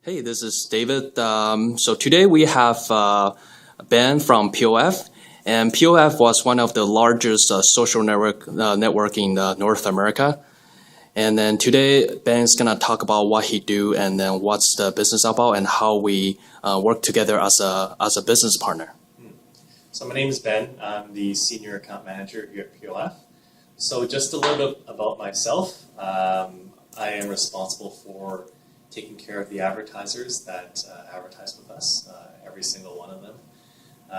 Hey, this is David. So today we have Ben from POF, and POF was one of the largest social network in North America. And then today Ben's gonna talk about what he do and then what's the business about and how we work together as a business partner. So my name is Ben. I'm the Senior Account Manager here at POF. So just a little bit about myself. I am responsible for taking care of the advertisers that advertise with us, every single one of them,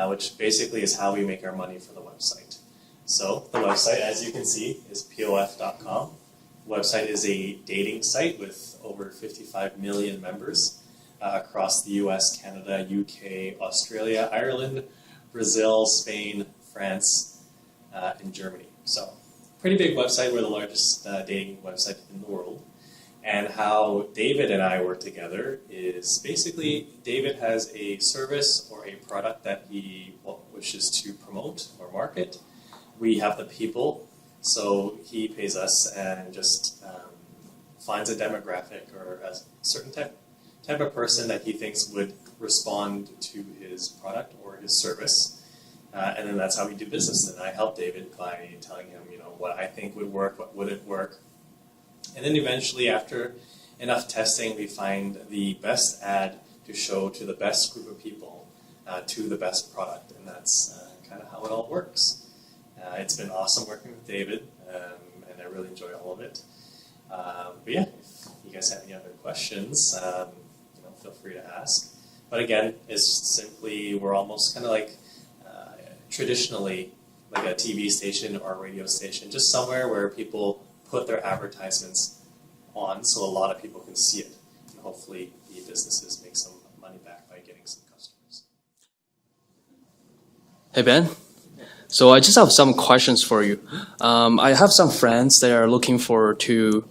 which basically is how we make our money for the website. So the website, as you can see, is POF.com. The website is a dating site with over 55 million members across the US, Canada, UK, Australia, Ireland, Brazil, Spain, France, and Germany. So pretty big website. We're the largest dating website in the world. And how David and I work together is basically David has a service or a product that he wishes to promote or market. We have the people, so he pays us and just finds a demographic or a certain type of person that he thinks would respond to his product or his service. And then that's how we do business. And I help David by telling him, what I think would work, what wouldn't work. And then eventually, after enough testing, we find the best ad to show to the best group of people, to the best product. And that's kind of how it all works. It's been awesome working with David, and I really enjoy all of it. But yeah, if you guys have any other questions, feel free to ask. But again, it's simply, we're almost kind of like traditionally like a TV station or a radio station, just somewhere where people put their advertisements on so a lot of people can see it. And hopefully the businesses make some money back by getting some customers. Hey Ben, so I just have some questions for you. I have some friends that are looking to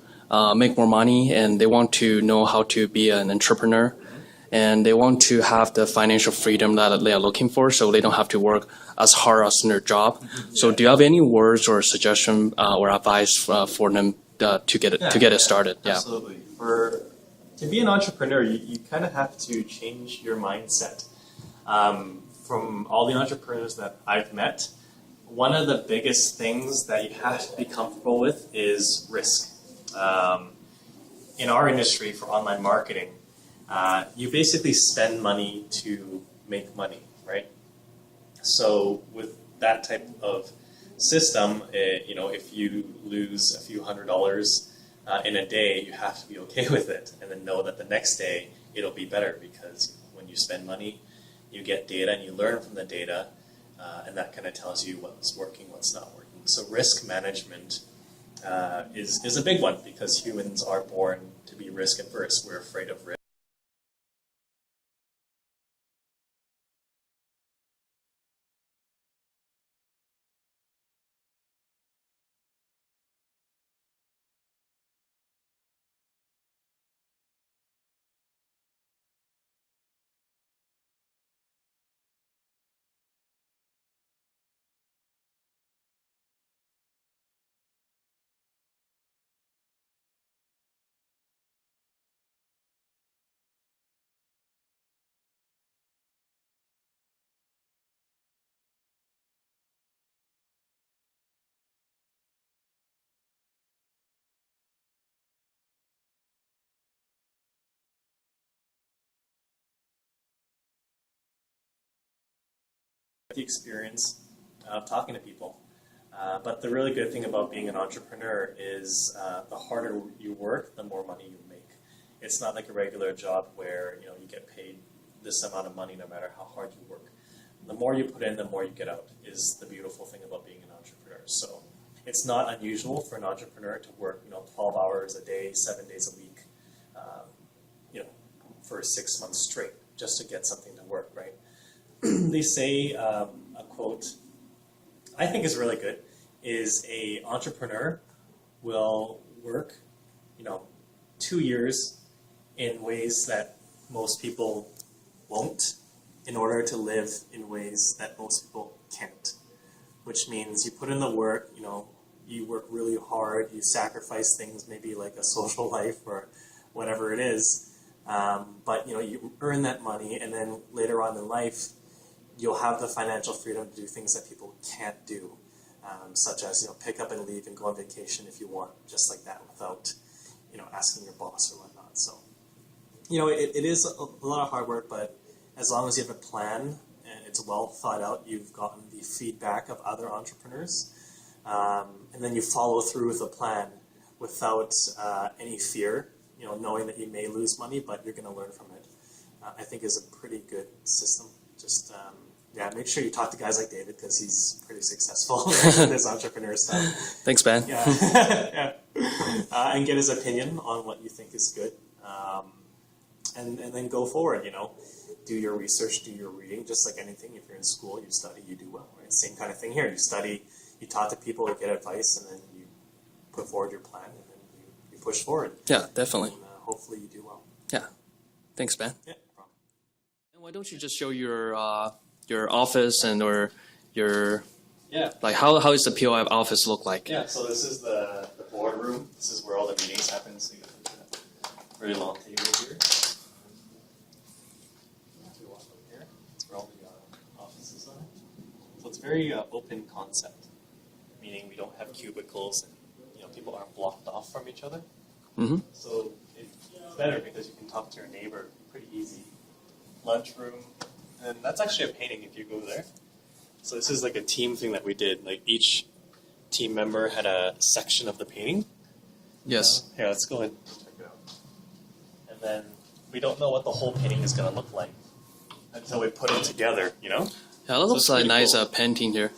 make more money and they want to know how to be an entrepreneur. And they want to have the financial freedom that they are looking for, so they don't have to work as hard as in their job. So, do you have any words or suggestion or advice for them to get it started? Yeah, absolutely. To be an entrepreneur, you kind of have to change your mindset. From all the entrepreneurs that I've met, one of the biggest things that you have to be comfortable with is risk. In our industry for online marketing, you basically spend money to make money, right? So with that type of system, if you lose a few $100s in a day, you have to be okay with it and then know that the next day it'll be better, because when you spend money, you get data and you learn from the data, and that kind of tells you what's working, what's not working. So risk management is a big one, because humans are born to be risk averse. We're afraid of risk. The experience of talking to people. But the really good thing about being an entrepreneur is the harder you work, the more money you make. It's not like a regular job where you get paid this amount of money no matter how hard you work. The more you put in, the more you get out, is the beautiful thing about being an entrepreneur. So it's not unusual for an entrepreneur to work 12 hours a day, 7 days a week, for 6 months straight, just to get something to work, right? They say a quote I think is really good is a entrepreneur will work 2 years in ways that most people won't, in order to live in ways that most people can't, which means you put in the work, you work really hard, you sacrifice things, maybe like a social life or whatever it is, But you earn that money, and then later on in life, you'll have the financial freedom to do things that people can't do, such as pick up and leave and go on vacation if you want, just like that, without asking your boss or whatnot. So it is a lot of hard work, but as long as you have a plan and it's well thought out, you've gotten the feedback of other entrepreneurs, and then you follow through with a plan without any fear, knowing that you may lose money, but you're going to learn from it, I think is a pretty good system. Just make sure you talk to guys like David, because he's pretty successful in his entrepreneur stuff. Thanks, Ben. Yeah, and get his opinion on what you think is good, and then go forward. Do your research, do your reading, just like anything. If you're in school, you study, you do well. Right? Same kind of thing here. You study, you talk to people, you get advice, and then you put forward your plan, and then you push forward. Yeah, definitely. And, hopefully, you do well. Yeah. Thanks, Ben. Yeah, no problem. And why don't you just show your office or your like how is the POF office look like? Yeah. So this is the boardroom. This is where all the meetings happen. So you have a very long table here. We walk over here. That's where all the offices are. So it's very open concept, meaning we don't have cubicles and people aren't blocked off from each other. Mm-hmm. So it's better because you can talk to your neighbor pretty easy. Lunchroom, and that's actually a painting if you go there. So this is like a team thing that we did. Like each team member had a section of the painting. Yes. Here, let's go and check it out. And then we don't know what the whole painting is going to look like until we put it together, Yeah, that looks it's like a pretty nice cool. painting here.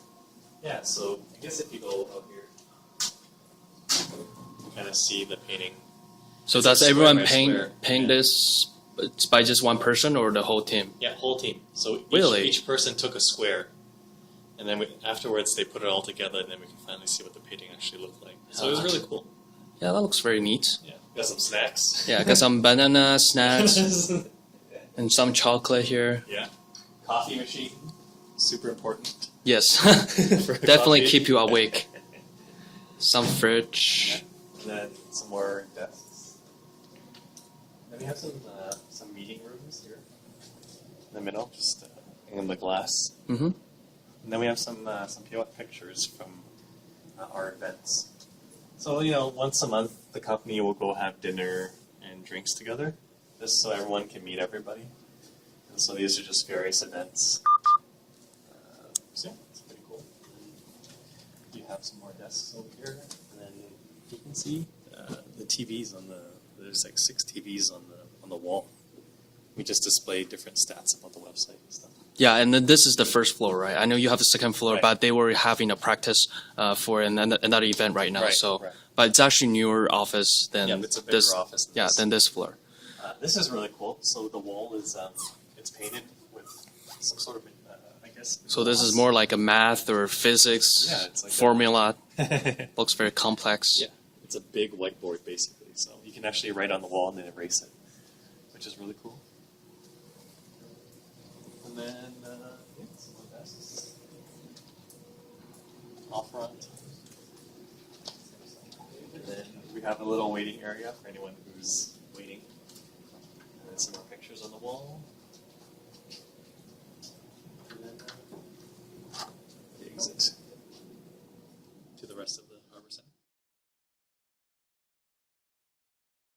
Yeah, so I guess if you go out here, you kind of see the painting. So It's a does square everyone by paint square. this by just one person or the whole team? Yeah, whole team. So Really? each person took a square, and then afterwards they put it all together, and then we can finally see what the painting actually looked like. So it was really cool. Yeah, that looks very neat. Yeah, got some snacks. Yeah, got some banana snacks and some chocolate here. Yeah, coffee machine, super important. Yes, For definitely coffee. keep you awake. Some fridge. And then some more desks. Then we have some meeting rooms here in the middle, just in the glass. Mm-hmm. And then we have some POF pictures from our events. So once a month the company will go have dinner and drinks together, just so everyone can meet everybody. And so these are just various events. So yeah, it's pretty cool. You have some more desks over here, and then you can see the TVs there's like 6 TVs on the wall. We just display different stats about the website and stuff. Yeah, and then this is the first floor, right? I know you have a second floor, Right. but they were having a practice for another event right now. Right, So, right. but it's actually newer office than Yeah, it's a bigger this. office than Yeah, this. than this floor. This is really cool. So the wall is it's painted with some sort of I guess. So this is gloss. more like a math or physics Yeah, it's like formula. Yeah, Looks very complex. it's a big whiteboard basically. So you can actually write on the wall and then erase it, which is really cool. And then some more desks off front. And then we have a little waiting area for anyone who's waiting. And then some more pictures on the wall. And then the exit.